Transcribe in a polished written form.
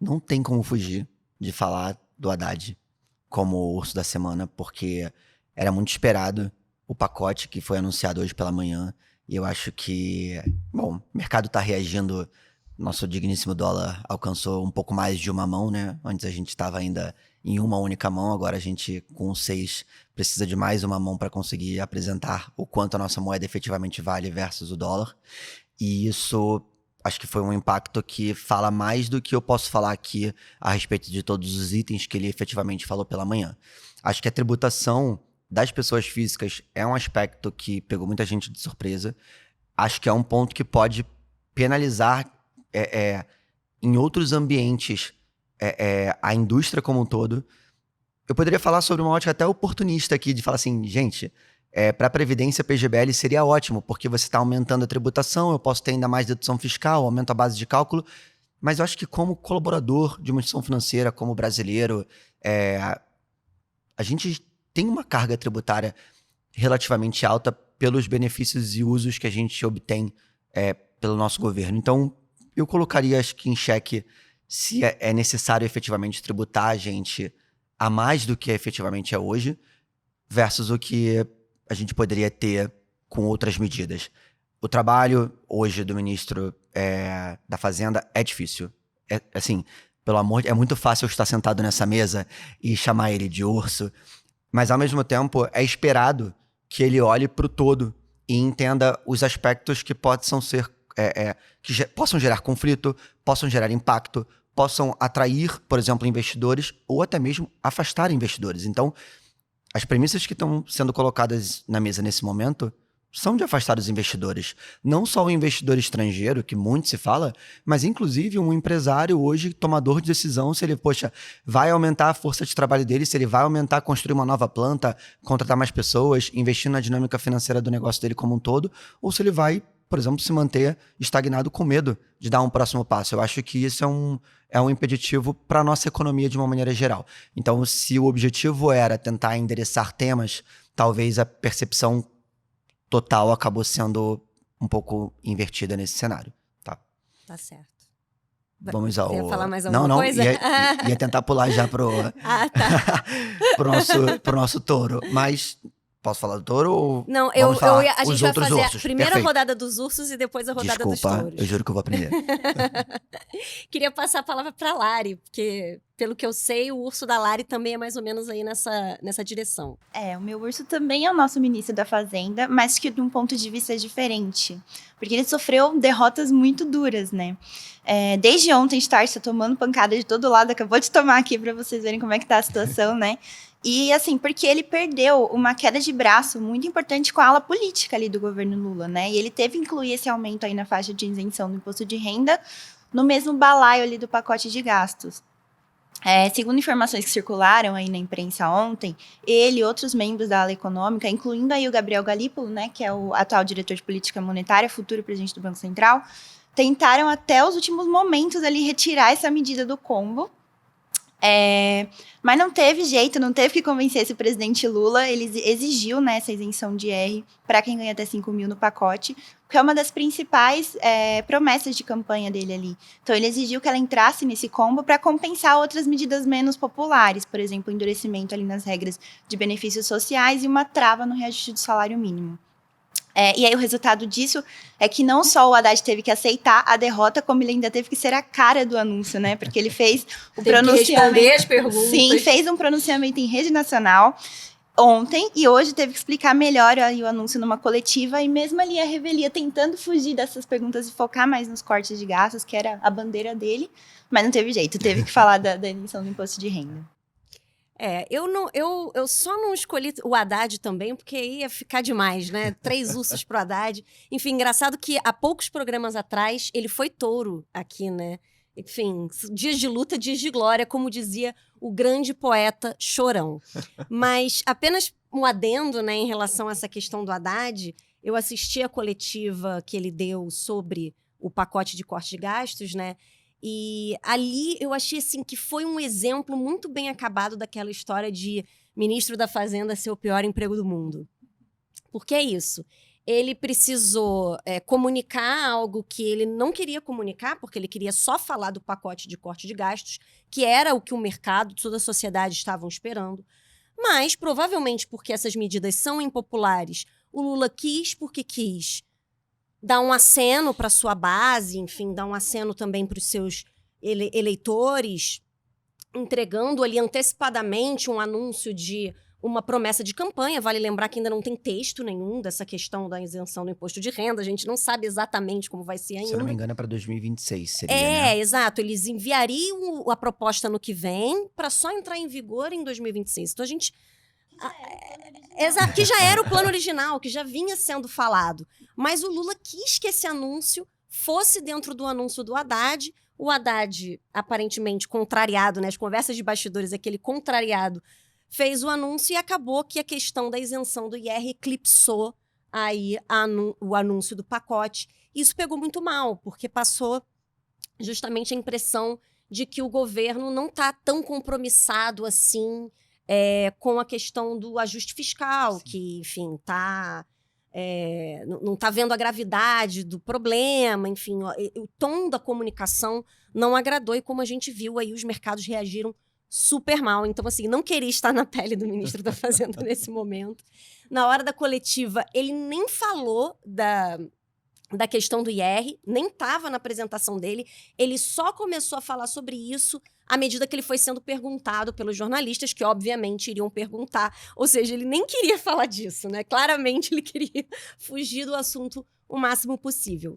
não tem como fugir de falar do Haddad como o urso da semana, porque era muito esperado o pacote que foi anunciado hoje pela manhã. E eu acho que, bom, o mercado tá reagindo. Nosso digníssimo dólar alcançou um pouco mais de uma mão, né? Antes a gente estava ainda em uma única mão, agora a gente, com o 6, precisa de mais uma mão para conseguir apresentar o quanto a nossa moeda efetivamente vale versus o dólar. E isso, acho que foi um impacto que fala mais do que eu posso falar aqui a respeito de todos os itens que ele efetivamente falou pela manhã. Acho que a tributação das pessoas físicas é um aspecto que pegou muita gente de surpresa. Acho que é um ponto que pode penalizar em outros ambientes a indústria como um todo. Eu poderia falar sobre uma ótica até oportunista aqui, de falar assim, gente, para a Previdência PGBL seria ótimo, porque você está aumentando a tributação, eu posso ter ainda mais dedução fiscal, aumento a base de cálculo, mas eu acho que como colaborador de uma instituição financeira, como brasileiro, a gente tem uma carga tributária relativamente alta pelos benefícios e usos que a gente obtém pelo nosso governo. Então, eu colocaria, acho que, em xeque se é necessário efetivamente tributar a gente a mais do que efetivamente é hoje, versus o que a gente poderia ter com outras medidas. O trabalho hoje do ministro da Fazenda é difícil. Assim, pelo amor, é muito fácil eu estar sentado nessa mesa e chamar ele de urso, mas ao mesmo tempo é esperado que ele olhe para o todo e entenda os aspectos que possam ser possam gerar conflito, possam gerar impacto, possam atrair, por exemplo, investidores ou até mesmo afastar investidores. Então, as premissas que estão sendo colocadas na mesa nesse momento são de afastar os investidores. Não só o investidor estrangeiro, que muito se fala, mas inclusive um empresário hoje, tomador de decisão, se ele, vai aumentar a força de trabalho dele, se ele vai aumentar, construir uma nova planta, contratar mais pessoas, investir na dinâmica financeira do negócio dele como um todo, ou se ele vai, por exemplo, se manter estagnado com medo de dar um próximo passo. Eu acho que isso é um impeditivo para a nossa economia de uma maneira geral. Então, se o objetivo era tentar endereçar temas, talvez a percepção total acabou sendo um pouco invertida nesse cenário, tá? Tá certo. Vamos ao... Você ia falar mais alguma não, coisa? ia tentar pular já pro nosso touro, mas posso falar do touro ou não, vamos falar a gente os vai outros fazer ursos? a primeira Perfeito. rodada dos ursos e depois a rodada dos Desculpa, touros. eu juro que eu vou aprender. Queria passar a palavra para Lari, porque, pelo que eu sei, o urso da Lari também é mais ou menos aí nessa direção. O meu urso também é o nosso ministro da Fazenda, mas que de um ponto de vista diferente. Porque ele sofreu derrotas muito duras, né? Desde ontem, Starça tomando pancada de todo lado, acabou de tomar aqui para vocês verem como é que tá a situação, né? E assim, porque ele perdeu uma queda de braço muito importante com a ala política ali do governo Lula, né? E ele teve que incluir esse aumento aí na faixa de isenção do imposto de renda no mesmo balaio ali do pacote de gastos. Segundo informações que circularam aí na imprensa ontem, ele e outros membros da ala econômica, incluindo aí o Gabriel Galípolo, né, que é o atual diretor de política monetária, futuro presidente do Banco Central, tentaram até os últimos momentos ali retirar essa medida do combo. Mas não teve jeito, não teve que convencer esse presidente Lula. Ele exigiu, né, essa isenção de IR para quem ganha até 5 mil no pacote, que é uma das principais promessas de campanha dele ali. Então, ele exigiu que ela entrasse nesse combo para compensar outras medidas menos populares, por exemplo, o endurecimento ali nas regras de benefícios sociais e uma trava no reajuste do salário mínimo. E aí o resultado disso é que não só o Haddad teve que aceitar a derrota, como ele ainda teve que ser a cara do anúncio, né? Porque ele fez o pronunciamento... que responder as perguntas. Sim, fez um pronunciamento em rede nacional ontem e hoje teve que explicar melhor aí o anúncio numa coletiva e mesmo ali a revelia tentando fugir dessas perguntas e focar mais nos cortes de gastos, que era a bandeira dele, mas não teve jeito, teve que falar da emissão do imposto de renda. Eu só não escolhi o Haddad também, porque ia ficar demais, né? 3 ursos pro Haddad. Enfim, engraçado que há poucos programas atrás ele foi touro aqui, né? Enfim, dias de luta, dias de glória, como dizia o grande poeta Chorão. Mas apenas um adendo, né, em relação a essa questão do Haddad, eu assisti a coletiva que ele deu sobre o pacote de corte de gastos, né? E ali eu achei assim que foi um exemplo muito bem acabado daquela história de ministro da Fazenda ser o pior emprego do mundo. Porque é isso. ele precisou comunicar algo que ele não queria comunicar, porque ele queria só falar do pacote de corte de gastos, que era o que o mercado, toda a sociedade estavam esperando. Mas, provavelmente porque essas medidas são impopulares, o Lula quis porque quis dar um aceno para sua base, enfim, dar um aceno também para os seus eleitores, entregando ali antecipadamente um anúncio de uma promessa de campanha. Vale lembrar que ainda não tem texto nenhum dessa questão da isenção do imposto de renda. A gente não sabe exatamente como vai ser ainda. Se eu não me engano, é para 2026, seria, né? Exato. Eles enviariam a proposta no que vem para só entrar em vigor em 2026. Então a gente... que já era o plano original, que já vinha sendo falado. Mas o Lula quis que esse anúncio fosse dentro do anúncio do Haddad. O Haddad, aparentemente contrariado, né? As conversas de bastidores, aquele contrariado, fez o anúncio e acabou que a questão da isenção do IR eclipsou aí o anúncio do pacote. Isso pegou muito mal, porque passou justamente a impressão de que o governo não está tão compromissado assim com a questão do ajuste fiscal, Sim. que, enfim, não está vendo a gravidade do problema, enfim, o tom da comunicação não agradou e, como a gente viu, aí os mercados reagiram super mal. Então, assim, não queria estar na pele do ministro da Fazenda nesse momento. Na hora da coletiva, ele nem falou da questão do IR, nem estava na apresentação dele, ele só começou a falar sobre isso à medida que ele foi sendo perguntado pelos jornalistas, que obviamente iriam perguntar, ou seja, ele nem queria falar disso, né? Claramente ele queria fugir do assunto o máximo possível.